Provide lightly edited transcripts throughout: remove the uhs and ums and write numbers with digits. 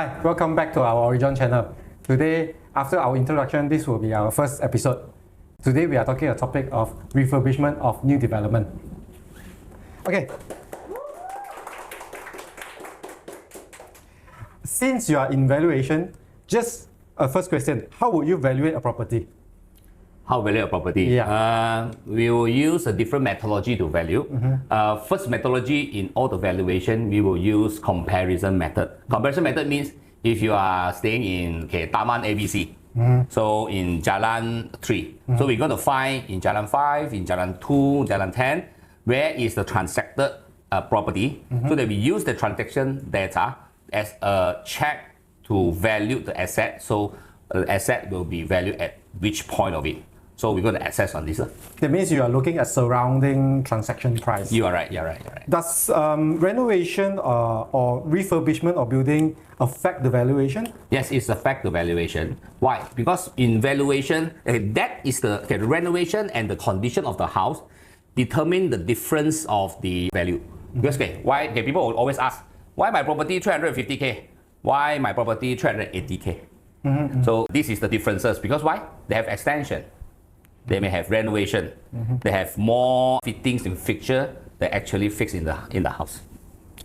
Hi, welcome back to our Oregeon Channel. Today, after our introduction, this will be our first episode. Today we are talking a topic of refurbishment of new development. Okay. Since you are in valuation, just a first question, how would you evaluate a property? How value a property? Yeah. We will use a different methodology to value. First methodology in all the valuation, we will use comparison method. Comparison method means if you are staying in Taman ABC, so in Jalan 3, so we're going to find in Jalan 5, in Jalan 2, Jalan 10, where is the transacted property, so that we use the transaction data as a check to value the asset. So the asset will be valued at which point of it. So we're going to assess on this. That means you are looking at surrounding transaction price. You are right, you're right. Does renovation or refurbishment of building affect the valuation? Yes, it's affect the valuation. Why? Because in valuation, that is the renovation and the condition of the house determine the difference of the value. Because why? People will always ask, why my property 350k? Why my property 380k? So this is the differences. Because why? They have extension. They may have renovation. They have more fittings and fixture that actually fix in the house.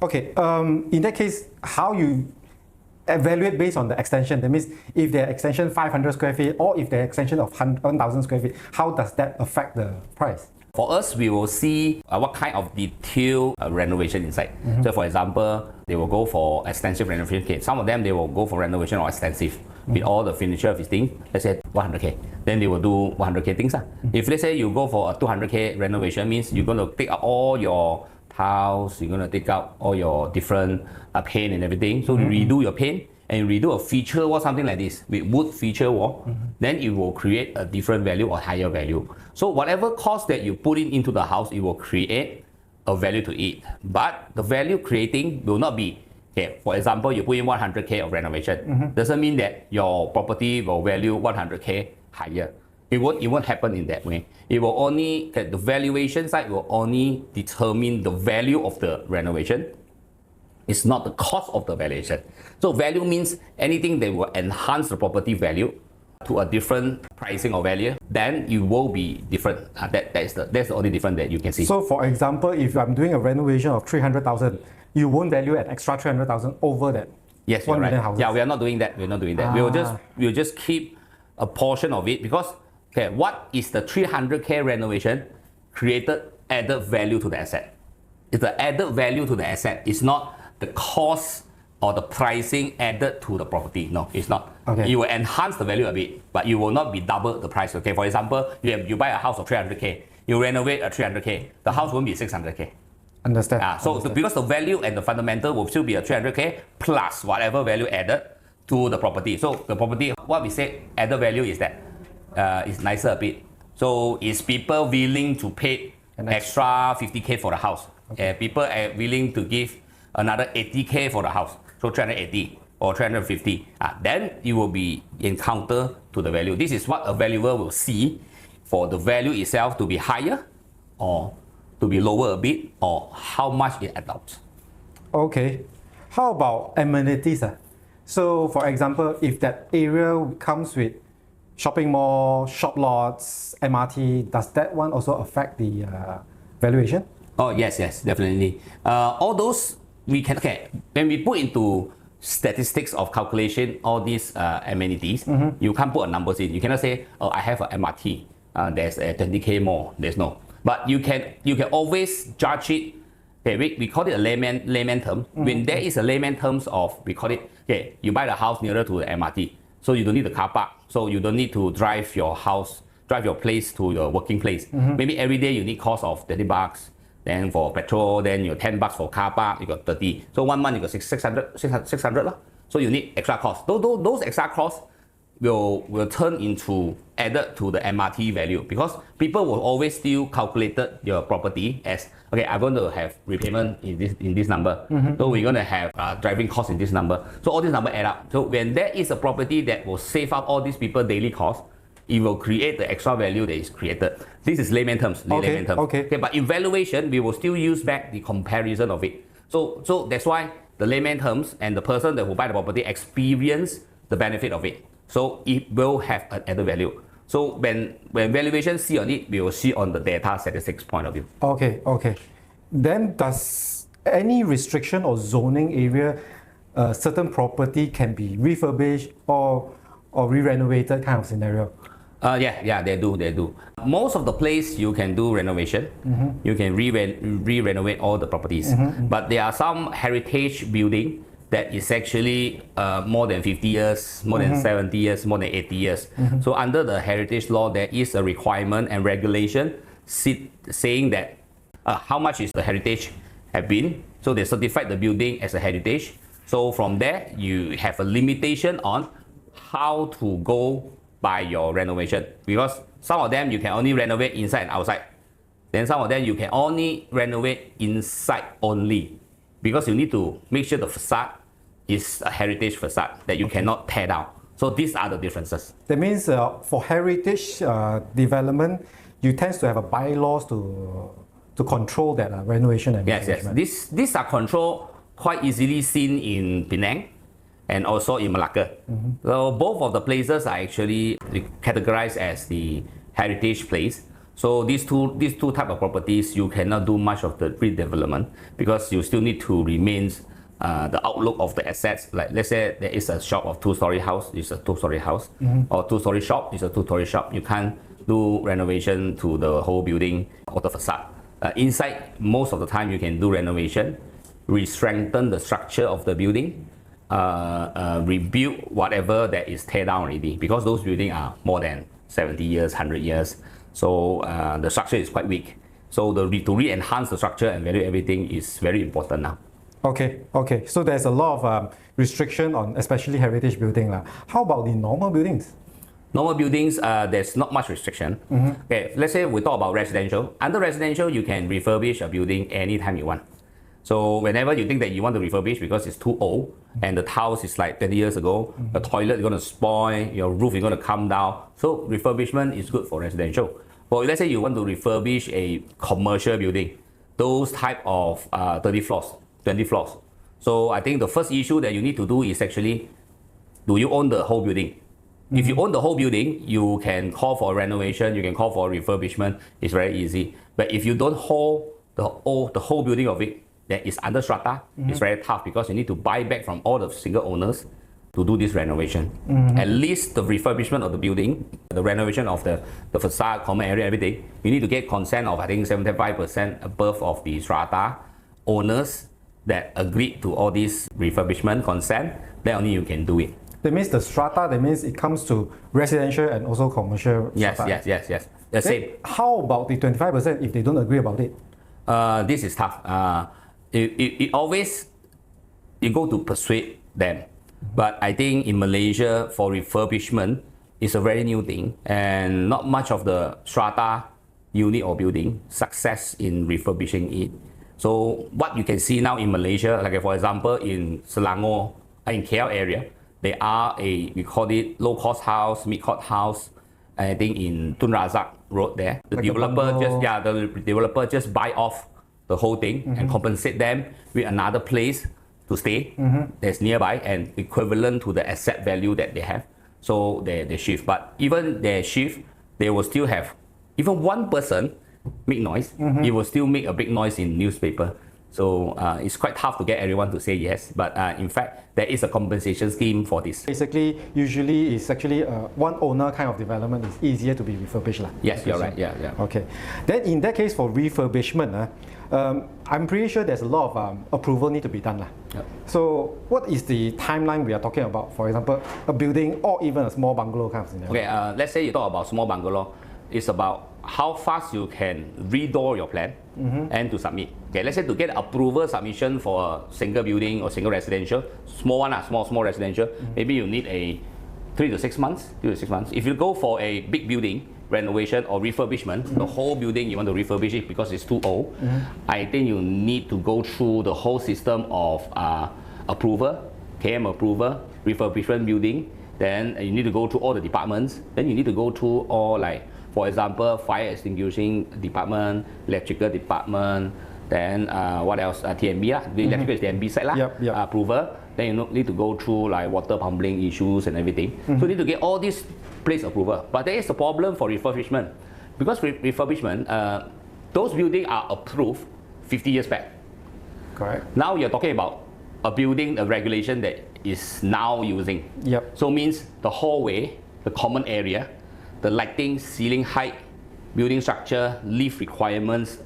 Okay. In that case, how you evaluate based on the extension? That means if the extension 500 square feet or if the extension of 1,000 square feet, how does that affect the price? For us, we will see what kind of detailed renovation inside. So for example, they will go for extensive renovation. Okay, some of them, they will go for renovation or extensive with all the furniture, everything. Let's say 100k. Then they will do 100k things. If let's say you go for a 200k renovation, means you're going to take out all your tiles, you're going to take out all your different paint and everything. So you redo your paint and you redo a feature wall, something like this, with wood feature wall, then it will create a different value or higher value. So whatever cost that you put in into the house, it will create a value to it. But the value creating will not be, for example, you put in 100k of renovation. Doesn't mean that your property will value 100k higher. It won't happen in that way. It will only, the valuation side will only determine the value of the renovation. It's not the cost of the valuation. So value means anything that will enhance the property value to a different pricing or value, then it will be different. That's the only difference that you can see. So for example, if I'm doing a renovation of 300,000, you won't value an extra 300,000 over that. Yes, 1 million right. houses. Yeah, we are not doing that. We're not doing that. We'll just keep a portion of it because what is the 300k renovation created added value to the asset? It's the added value to the asset. It's not the cost or the pricing added to the property. No, it's not. Okay. You will enhance the value a bit, but you will not be double the price. Okay, for example, you buy a house of 300k, you renovate a 300k, the house won't be 600k. Understand. Because the value and the fundamental will still be a 300k plus whatever value added to the property. So the property, what we say added value is that it's nicer a bit. So is people willing to pay extra 50k for the house? People are willing to give another 80k for the house. So 380 or 350. Then it will be in counter to the value. This is what a valuer will see for the value itself to be higher or to be lower a bit, or how much it adopts. Okay. How about amenities? So for example, if that area comes with shopping mall, shop lots, MRT, does that one also affect the valuation? Oh yes, definitely. All those we can, when we put into statistics of calculation all these amenities, you can't put a numbers in. You cannot say, oh, I have an MRT, there's a 20k more. There's no. But you can always judge it. We call it a layman term. When there is a layman terms of, we call it, you buy the house nearer to the MRT, so you don't need the car park, so you don't need to drive your place to your working place. Maybe every day you need cost of 30 bucks. Then for petrol, then you 10 bucks for car park, you got 30. So 1 month you got 600. So you need extra cost. Those extra costs will turn into added to the MRT value, because people will always still calculate your property as, okay, I'm going to have repayment in this number. So we're going to have driving cost in this number. So all these numbers add up. So when there is a property that will save up all these people daily costs, it will create the extra value that is created. This is layman terms. Okay. But in valuation, we will still use back the comparison of it. So that's why the layman terms, and the person that will buy the property experience the benefit of it. So it will have an added value. So when valuation see on it, we will see on the data statistics point of view. Okay, okay. Then does any restriction or zoning area, certain property can be refurbished or re-renovated kind of scenario? Yeah, they do. Most of the place you can do renovation. You can re-renovate all the properties. But there are some heritage building that is actually more than 50 years, more than 70 years, more than 80 years. So under the heritage law, there is a requirement and regulation saying that how much is the heritage have been. So they certified the building as a heritage. So from there, you have a limitation on how to go by your renovation, because some of them you can only renovate inside and outside. Then some of them you can only renovate inside only, because you need to make sure the facade is a heritage facade that you cannot tear down. So these are the differences. That means for heritage development, you tend to have a bylaws to control that renovation and refurbishment. Yes. These are controlled quite easily seen in Penang and also in Malacca. So both of the places are actually categorized as the heritage place. So these two type of properties, you cannot do much of the redevelopment, because you still need to remain the outlook of the assets. Like let's say there is a shop of 2-story house, it's a 2-story house, or 2-story shop, it's a 2-story shop. You can't do renovation to the whole building or the facade. Inside, most of the time you can do renovation, re-strengthen the structure of the building, rebuild whatever that is tear down already, because those buildings are more than 70 years, 100 years. So the structure is quite weak. So to re-enhance the structure and value everything is very important now. Okay. So there's a lot of restriction on especially heritage building. How about the normal buildings? Normal buildings, there's not much restriction. Okay, let's say we talk about residential. Under residential, you can refurbish a building anytime you want. So whenever you think that you want to refurbish because it's too old and the house is like 20 years ago, the toilet is going to spoil, your roof is going to come down. So refurbishment is good for residential. But let's say you want to refurbish a commercial building, those type of 30 floors, 20 floors. So I think the first issue that you need to do is actually, do you own the whole building? If you own the whole building, you can call for renovation, you can call for refurbishment. It's very easy. But if you don't hold the whole building of it, that is under strata, it's very tough, because you need to buy back from all the single owners to do this renovation. At least the refurbishment of the building, the renovation of the facade, common area, everything, you need to get consent of, I think, 75% above of the strata owners that agreed to all this refurbishment consent. Then only you can do it. That means the strata, that means it comes to residential and also commercial strata. Yes. The same. How about the 25% if they don't agree about it? This is tough. It always, you go to persuade them. But I think in Malaysia, for refurbishment, it's a very new thing, and not much of the strata unit or building success in refurbishing it. So what you can see now in Malaysia, like for example in Selangor, in KL area, they are we call it low-cost house, mid-cost house. I think in Tun Razak Road there, the developer just buy off the whole thing and compensate them with another place to stay that's nearby and equivalent to the asset value that they have. So they shift. But even their shift, they will still have, even one person make noise, it will still make a big noise in newspaper. So it's quite tough to get everyone to say yes. But in fact, there is a compensation scheme for this. Basically, usually it's actually one owner kind of development is easier to be refurbished. Yes, you're right. Yeah. Okay. Then in that case, for refurbishment, I'm pretty sure there's a lot of approval need to be done. Yep. So what is the timeline we are talking about? For example, a building or even a small bungalow kind of scenario. Okay, let's say you talk about small bungalow. It's about how fast you can redraw your plan and to submit. Okay, let's say to get approval submission for a single building or single residential, small one, small residential, maybe you need a 3 to 6 months. If you go for a big building, renovation or refurbishment, the whole building you want to refurbish it because it's too old, I think you need to go through the whole system of approval, KM approval, refurbishment building, then you need to go through all the departments, then you need to go through all, like for example, fire extinguishing department, electrical department, Then what else? TMB lah. The electrical is TMB side lah. Approval. Then you need to go through like water pumping issues and everything. So you need to get all these place approval. But there is a problem for refurbishment. Because refurbishment, those buildings are approved 50 years back. Correct. Now you're talking about a building, a regulation that is now using. So means the hallway, the common area, the lighting, ceiling height, building structure, lift requirements,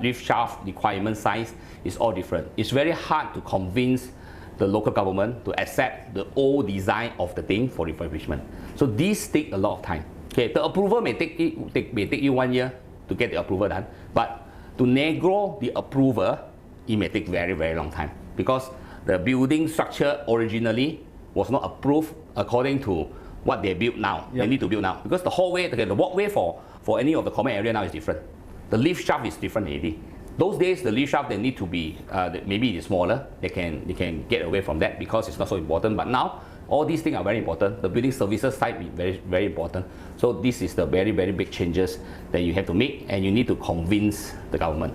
lift shaft requirement size is all different. It's very hard to convince the local government to accept the old design of the thing for refurbishment. So these take a lot of time. Okay, the approval may take you 1 year to get the approval done, but to nego the approval, it may take very, very long time because the building structure originally was not approved according to what they built now. They need to build now because the hallway, the walkway for any of the common area now is different. The lift shaft is different already. Those days, the lift shaft they need to be maybe it's smaller. They can get away from that because it's not so important. But now all these things are very important. The building services side is very, very important. So this is the very, very big changes that you have to make, and you need to convince the government.